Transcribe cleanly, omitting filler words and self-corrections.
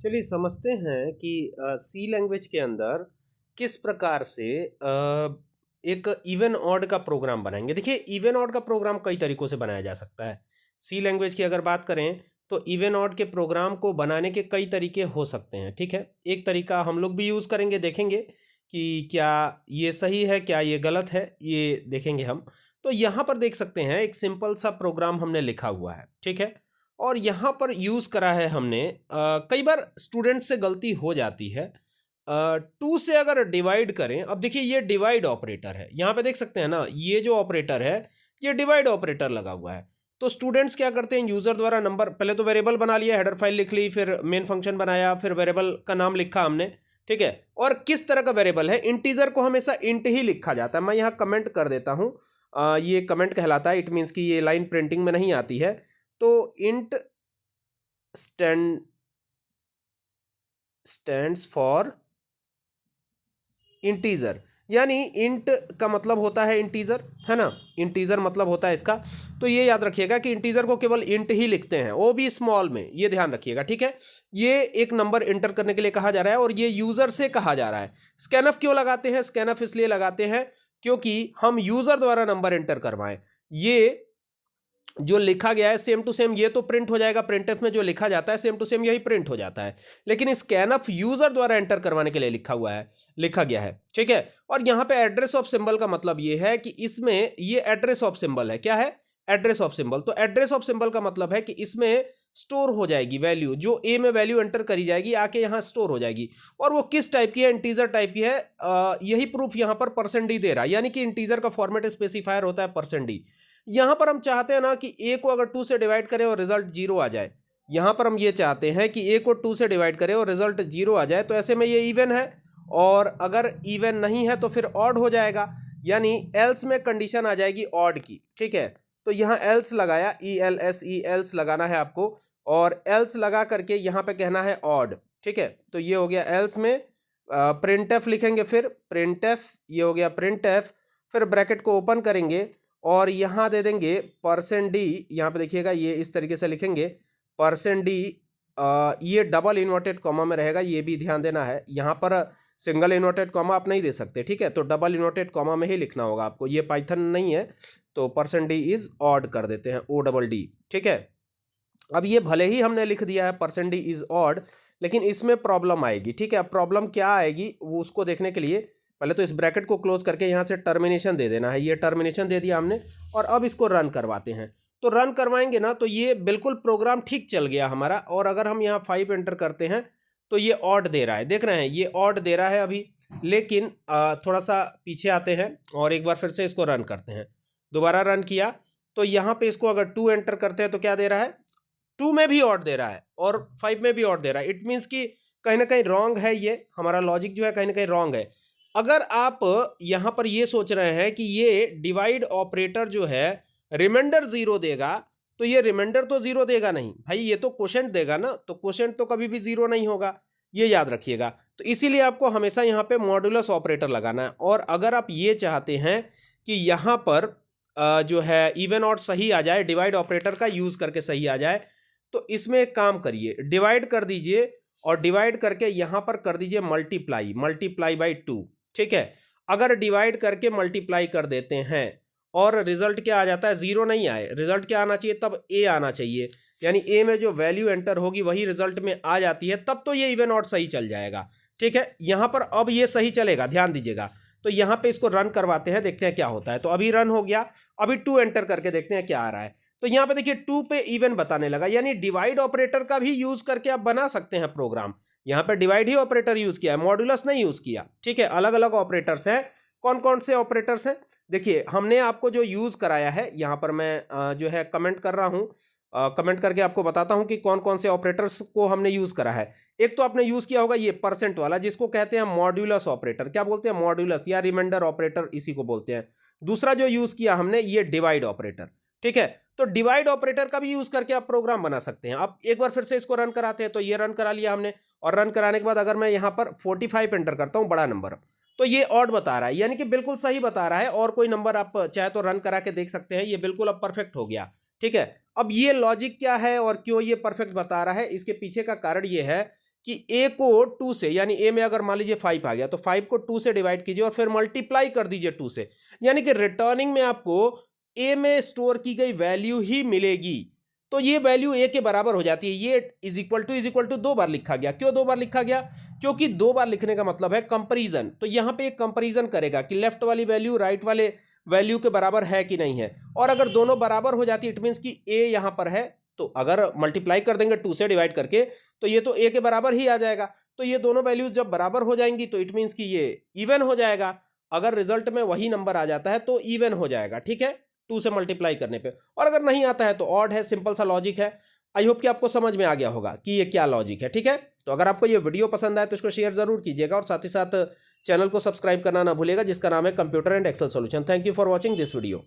चलिए समझते हैं कि सी लैंग्वेज के अंदर किस प्रकार से एक इवन ऑड का प्रोग्राम बनाएंगे। देखिए इवन ऑड का प्रोग्राम कई तरीकों से बनाया जा सकता है। सी लैंग्वेज की अगर बात करें तो इवन ऑड के प्रोग्राम को बनाने के कई तरीके हो सकते हैं। ठीक है, एक तरीका हम लोग भी यूज़ करेंगे, देखेंगे कि क्या ये सही है, क्या ये गलत है, ये देखेंगे हम। तो यहाँ पर देख सकते हैं एक सिंपल सा प्रोग्राम हमने लिखा हुआ है। ठीक है, और यहाँ पर यूज़ करा है हमने। कई बार स्टूडेंट से गलती हो जाती है। टू से अगर डिवाइड करें, अब देखिए ये डिवाइड ऑपरेटर है, यहाँ पे देख सकते हैं ना, ये जो ऑपरेटर है ये डिवाइड ऑपरेटर लगा हुआ है। तो स्टूडेंट्स क्या करते हैं, यूज़र द्वारा नंबर, पहले तो वेरिएबल बना लिया, हेडर फाइल लिख ली, फिर मेन फंक्शन बनाया, फिर वेरिएबल का नाम लिखा हमने। ठीक है, और किस तरह का वेरिएबल है, इंटीजर को हमेशा इंट ही लिखा जाता है। मैं यहाँ कमेंट कर देता हूँ, ये कमेंट कहलाता है, इट मीन्स कि ये लाइन प्रिंटिंग में नहीं आती है। तो इंट स्टैंड्स फॉर इंटीजर, यानी इंट का मतलब होता है इंटीजर, है ना, इंटीजर मतलब होता है इसका। तो ये याद रखिएगा कि इंटीजर को केवल इंट ही लिखते हैं, वो भी स्मॉल में, ये ध्यान रखिएगा। ठीक है, ये एक नंबर एंटर करने के लिए कहा जा रहा है और ये यूजर से कहा जा रहा है। स्कैनफ क्यों लगाते हैं, स्कैनफ इसलिए लगाते हैं क्योंकि हम यूजर द्वारा नंबर एंटर करवाएं। ये जो लिखा गया है सेम टू सेम ये तो प्रिंट हो जाएगा, प्रिंटफ में जो लिखा जाता है सेम टू सेम यही प्रिंट हो जाता है, लेकिन स्कैनफ यूजर द्वारा एंटर करवाने के लिए लिखा गया है। ठीक है, और यहाँ पे एड्रेस ऑफ सिंबल का मतलब ये है कि इसमें ये एड्रेस ऑफ सिंबल है। क्या है, एड्रेस ऑफ सिंबल। तो एड्रेस ऑफ सिंबल का मतलब है कि इसमें स्टोर हो जाएगी वैल्यू, जो ए में वैल्यू एंटर करी जाएगी आके यहाँ स्टोर हो जाएगी। और वो किस टाइप की है, इंटीजर टाइप की है। यही प्रूफ यहाँ पर %d दे रहा है, यानी कि इंटीजर का फॉर्मेट स्पेसिफायर होता है %d। यहां पर हम चाहते हैं ना कि ए को अगर 2 से डिवाइड करें और रिजल्ट 0 आ जाए, यहां पर हम ये चाहते हैं कि ए को 2 से डिवाइड करें और रिजल्ट 0 आ जाए, तो ऐसे में ये इवन है, और अगर इवन नहीं है तो फिर ऑड हो जाएगा, यानी एल्स में कंडीशन आ जाएगी ऑड की। ठीक है, तो यहाँ एल्स लगाया, ELSE एल्स लगाना है आपको, और एल्स लगा करके यहाँ पे कहना है ऑड। ठीक है, तो ये हो गया एल्स में प्रिंटफ लिखेंगे, फिर प्रिंटफ, ये हो गया प्रिंटफ, फिर ब्रैकेट को ओपन करेंगे और यहाँ दे देंगे %d। यहाँ पे देखिएगा ये इस तरीके से लिखेंगे %d, ये डबल इन्वर्टेड कॉमा में रहेगा, ये भी ध्यान देना है। यहाँ पर सिंगल इन्वर्टेड कॉमा आप नहीं दे सकते। ठीक है, तो डबल इन्वर्टेड कॉमा में ही लिखना होगा आपको, ये पाइथन नहीं है, तो %d इज ऑड कर देते हैं, ODD। ठीक है, अब ये भले ही हमने लिख दिया है %d इज ऑड, लेकिन इसमें प्रॉब्लम आएगी। ठीक है, अब प्रॉब्लम क्या आएगी वो उसको देखने के लिए पहले तो इस ब्रैकेट को क्लोज करके यहाँ से टर्मिनेशन दे देना है। ये टर्मिनेशन दे दिया हमने, और अब इसको रन करवाते हैं। तो रन करवाएंगे ना तो ये बिल्कुल प्रोग्राम ठीक चल गया हमारा, और अगर हम यहाँ 5 एंटर करते हैं तो ये ऑड दे रहा है, देख रहे हैं ये ऑड दे रहा है अभी। लेकिन थोड़ा सा पीछे आते हैं और एक बार फिर से इसको रन करते हैं। दोबारा रन किया तो यहाँ पे इसको अगर 2 एंटर करते हैं तो क्या दे रहा है, 2 में भी ऑड दे रहा है और 5 में भी ऑड दे रहा है। इट मीन्स कि कहीं ना कहीं रॉन्ग है, ये हमारा लॉजिक जो है कहीं ना कहीं रॉन्ग है। अगर आप यहां पर ये सोच रहे हैं कि ये डिवाइड ऑपरेटर जो है रिमाइंडर 0 देगा, तो ये रिमाइंडर तो 0 देगा नहीं भाई, ये तो क्वोशेंट देगा ना, तो क्वोशेंट तो कभी भी 0 नहीं होगा, ये याद रखिएगा। तो इसीलिए आपको हमेशा यहाँ पे मॉड्यूलस ऑपरेटर लगाना है। और अगर आप ये चाहते हैं कि यहाँ पर जो है इवन ऑड सही आ जाए, डिवाइड ऑपरेटर का यूज करके सही आ जाए, तो इसमें एक काम करिए, डिवाइड कर दीजिए और डिवाइड करके यहां पर कर दीजिए मल्टीप्लाई बाई 2। ठीक है, अगर डिवाइड करके मल्टीप्लाई कर देते हैं और रिजल्ट क्या आ जाता है, 0 नहीं आए, रिजल्ट क्या आना चाहिए, तब ए आना चाहिए, यानी ए में जो वैल्यू एंटर होगी वही रिजल्ट में आ जाती है, तब तो ये इवन ऑड सही चल जाएगा। ठीक है, यहां पर अब ये सही चलेगा, ध्यान दीजिएगा। तो यहां पे इसको रन करवाते हैं, देखते हैं क्या होता है। तो अभी रन हो गया, अभी 2 एंटर करके देखते हैं क्या आ रहा है। तो यहां पे देखिए 2 पे इवन बताने लगा, यानी डिवाइड ऑपरेटर का भी यूज करके आप बना सकते हैं प्रोग्राम। यहां पे डिवाइड ही ऑपरेटर यूज किया है, मॉड्यूलस नहीं यूज किया। ठीक है, अलग अलग ऑपरेटर्स हैं। कौन कौन से ऑपरेटर्स हैं, देखिए हमने आपको जो यूज कराया है, यहां पर मैं जो है कमेंट कर रहा हूं, कमेंट करके आपको बताता हूं कि कौन कौन से ऑपरेटर्स को हमने यूज करा है। एक तो आपने यूज किया होगा ये % वाला, जिसको कहते हैं मॉड्यूलस ऑपरेटर। क्या बोलते हैं, मॉड्यूलस या रिमाइंडर ऑपरेटर, इसी को बोलते हैं। दूसरा जो यूज किया हमने ये डिवाइड ऑपरेटर। ठीक है, तो डिवाइड ऑपरेटर का भी यूज करके आप प्रोग्राम बना सकते हैं। अब एक बार फिर से इसको रन कराते हैं, तो ये रन करा लिया हमने, और रन कराने के बाद अगर मैं यहां पर 45 एंटर करता हूं, बड़ा नंबर, तो ये ऑड बता रहा है, यानी कि बिल्कुल सही बता रहा है। और कोई नंबर आप चाहे तो रन करा के देख सकते हैं, ये बिल्कुल अब परफेक्ट हो गया। ठीक है, अब ये लॉजिक क्या है और क्यों ये परफेक्ट बता रहा है, इसके पीछे का कारण ये है कि ए को 2 से, यानी ए में अगर मान लीजिए 5 आ गया तो 5 को 2 से डिवाइड कीजिए और फिर मल्टीप्लाई कर दीजिए 2 से, यानी कि रिटर्निंग में आपको ए में स्टोर की गई वैल्यू ही मिलेगी। तो ये वैल्यू ए के बराबर हो जाती है। ये इज इक्वल टू 2 बार लिखा गया। क्यों 2 बार लिखा गया? क्योंकि 2 बार लिखने का मतलब है कंपैरिजन। तो यहां पे एक कंपैरिजन करेगा कि लेफ्ट वाली वैल्यू राइट वाले वैल्यू के बराबर है कि नहीं है, और अगर दोनों बराबर हो जाती है इट मीन्स कि ए यहां पर है, तो अगर मल्टीप्लाई कर देंगे 2 से डिवाइड करके तो ये तो ए के बराबर ही आ जाएगा। तो ये दोनों वैल्यूज जब बराबर हो जाएंगी तो इट मीन्स कि ये इवन हो जाएगा। अगर रिजल्ट में वही नंबर आ जाता है तो इवन हो जाएगा, ठीक है, 2 से मल्टीप्लाई करने पे। और अगर नहीं आता है तो ऑड है, सिंपल सा लॉजिक है। आई होप कि आपको समझ में आ गया होगा कि ये क्या लॉजिक है, ठीक है। तो अगर आपको ये वीडियो पसंद आए तो इसको शेयर जरूर कीजिएगा और साथ ही साथ चैनल को सब्सक्राइब करना ना भूलिएगा जिसका नाम है computer and Excel solution. Thank you for watching this video.